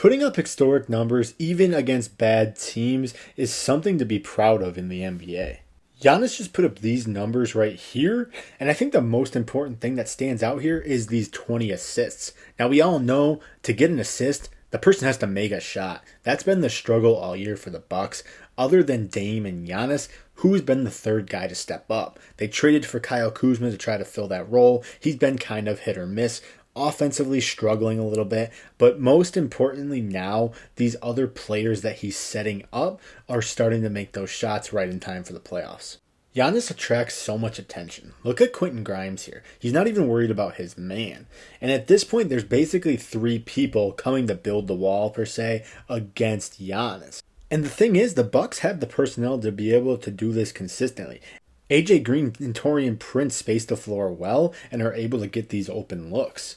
Putting up historic numbers, even against bad teams, is something to be proud of in the NBA. Giannis just put up these numbers right here, and I think the most important thing that stands out here is these 20 assists. Now, we all know to get an assist, the person has to make a shot. That's been the struggle all year for the Bucks. Other than Dame and Giannis, who's been the third guy to step up? They traded for Kyle Kuzma to try to fill that role. He's been kind of hit or miss. Offensively struggling a little bit, but most importantly now, these other players that he's setting up are starting to make those shots right in time for the playoffs. Giannis attracts so much attention. Look at Quentin Grimes here. He's not even worried about his man. And at this point, there's basically three people coming to build the wall, per se, against Giannis. And the thing is, the Bucks have the personnel to be able to do this consistently. AJ Green and Taurean Prince space the floor well and are able to get these open looks.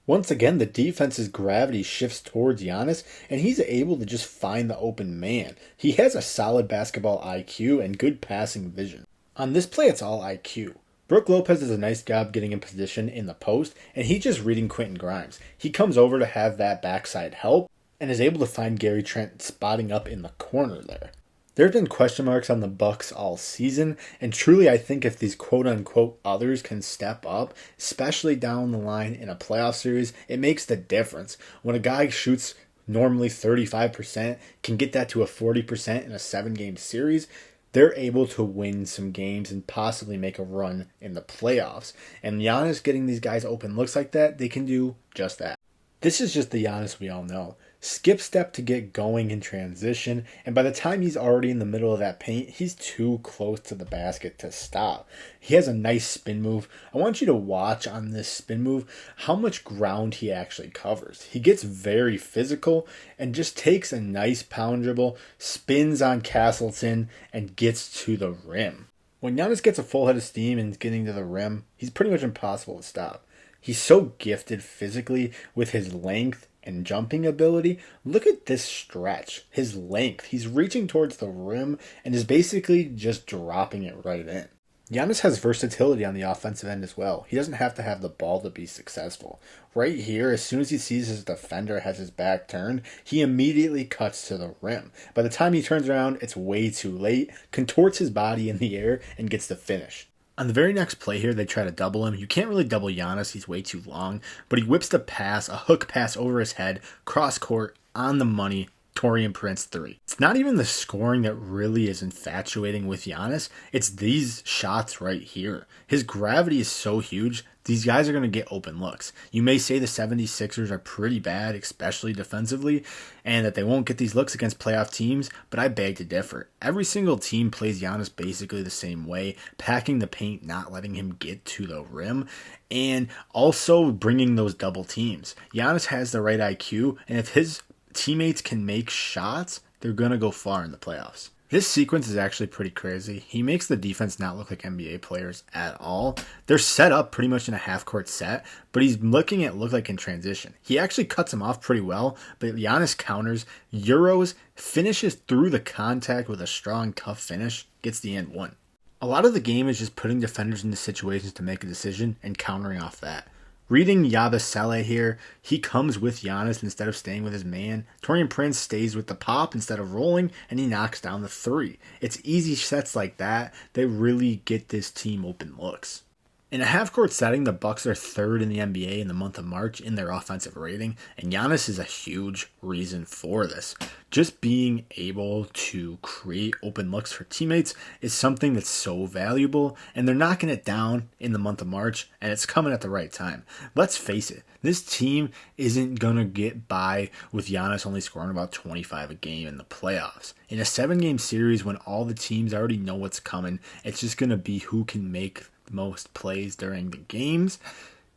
Once again, the defense's gravity shifts towards Giannis, and he's able to just find the open man. He has a solid basketball IQ and good passing vision. On this play, it's all IQ. Brook Lopez does a nice job getting in position in the post, and he's just reading Quentin Grimes. He comes over to have that backside help, and is able to find Gary Trent spotting up in the corner there. There have been question marks on the Bucks all season, and truly I think if these quote-unquote others can step up, especially down the line in a playoff series, it makes the difference. When a guy shoots normally 35%, can get that to a 40% in a 7-game series, they're able to win some games and possibly make a run in the playoffs. And Giannis getting these guys open looks like that, they can do just that. This is just the Giannis we all know. Skip step to get going in transition, and by the time he's already in the middle of that paint, he's too close to the basket to stop. He has a nice spin move. I want you to watch on this spin move how much ground he actually covers. He gets very physical and just takes a nice pound dribble, spins on Castleton, and gets to the rim. When Giannis gets a full head of steam and getting to the rim, he's pretty much impossible to stop. He's so gifted physically with his length and jumping ability. Look at this stretch. His length. He's reaching towards the rim and is basically just dropping it right in. Giannis has versatility on the offensive end as well. He doesn't have to have the ball to be successful. Right here, as soon as he sees his defender has his back turned, he immediately cuts to the rim. By the time he turns around, it's way too late, contorts his body in the air, and gets the finish. On the very next play here, they try to double him. You can't really double Giannis. He's way too long. But he whips the pass, a hook pass over his head, cross court, on the money, Taurean Prince 3. It's not even the scoring that really is infatuating with Giannis. It's these shots right here. His gravity is so huge. These guys are going to get open looks. You may say the 76ers are pretty bad, especially defensively, and that they won't get these looks against playoff teams, but I beg to differ. Every single team plays Giannis basically the same way, packing the paint, not letting him get to the rim, and also bringing those double teams. Giannis has the right IQ, and if his teammates can make shots, they're going to go far in the playoffs. This sequence is actually pretty crazy. He makes the defense not look like NBA players at all. They're set up pretty much in a half-court set, but he's looking at look like in transition. He actually cuts him off pretty well, but Giannis counters, Euros, finishes through the contact with a strong, tough finish, gets the end one. A lot of the game is just putting defenders into situations to make a decision and countering off that. Reading Yabusele here, he comes with Giannis instead of staying with his man. Taurean Prince stays with the pop instead of rolling, and he knocks down the 3. It's easy sets like that that really get this team open looks. In a half-court setting, the Bucks are third in the NBA in the month of March in their offensive rating, and Giannis is a huge reason for this. Just being able to create open looks for teammates is something that's so valuable, and they're knocking it down in the month of March, and it's coming at the right time. Let's face it, this team isn't going to get by with Giannis only scoring about 25 a game in the playoffs. In a 7-game series, when all the teams already know what's coming, it's just going to be who can make most plays during the games.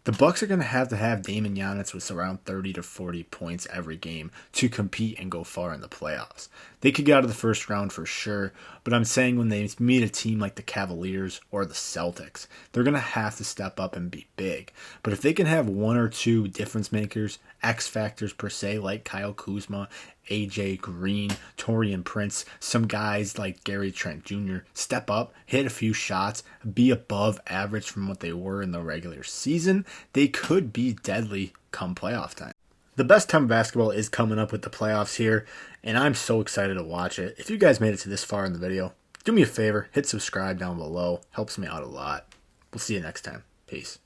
The Bucks are going to have Dame and Giannis with around 30 to 40 points every game to compete and go far in the playoffs. They could get out of the first round for sure, but I'm saying when they meet a team like the Cavaliers or the Celtics, they're going to have to step up and be big. But if they can have one or two difference makers, X factors per se, like Kyle Kuzma, AJ Green, Taurean Prince, some guys like Gary Trent Jr. step up, hit a few shots, be above average from what they were in the regular season, they could be deadly come playoff time. The best time of basketball is coming up with the playoffs here, and I'm so excited to watch it. If you guys made it to this far in the video, do me a favor, hit subscribe down below. Helps me out a lot. We'll see you next time. Peace.